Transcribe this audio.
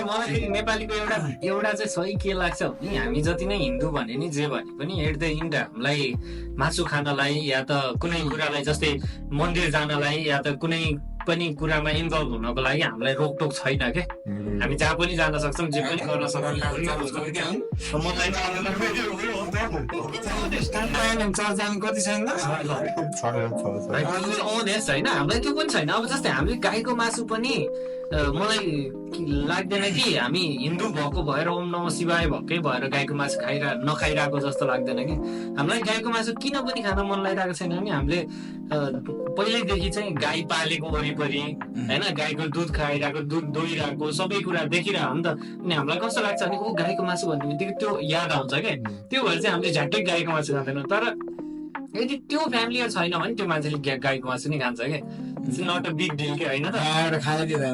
मलाई फेरि नेपालीको एउटा चाहिँ सही के लाग्छ भने हामी जति नै हिन्दू भने नि जे भने पनि एट द इन्ड हामीलाई मासु खानलाई या त कुनै कुरालाई जस्तै मन्दिर जानलाई या त कुनै पनि कुरामा इन्भल्भ हुनको लागि हामीलाई रोकटोक छैन के हामी जहाँ पनि जान सक्छौँ जे पनि गर्न सक्छौँ होइन हामीलाई त्यो पनि छैन अब जस्तै हामीले गाईको मासु पनि मलाई लाग्दैन कि हामी हिन्दू भएको भएर ओम नमः शिवाय भएकै भएर गाईको मासु नखाइरहेको जस्तो लाग्दैन कि हामीलाई गाईको मासु किन पनि खान मन लागिरहेको छैन भने हामीले पहिल्यैदेखि चाहिँ गाई पालेको वरिपरि होइन गाईको दुध खाइरहेको दुध दोहिरहेको सबै कुरा देखिरहेको नि त अनि हामीलाई कस्तो लाग्छ भने ऊ गाईको मासु भन्ने बित्तिकै त्यो याद आउँछ क्या त्यो भएर चाहिँ हामीले झट्टै गाईको मासु खाँदैनौँ तर यदि त्यो फ्यामिली छैन भने त्यो मान्छेले गाईको मासु नि खान्छ क्या it's not a big deal के होइन त खाइदिँदा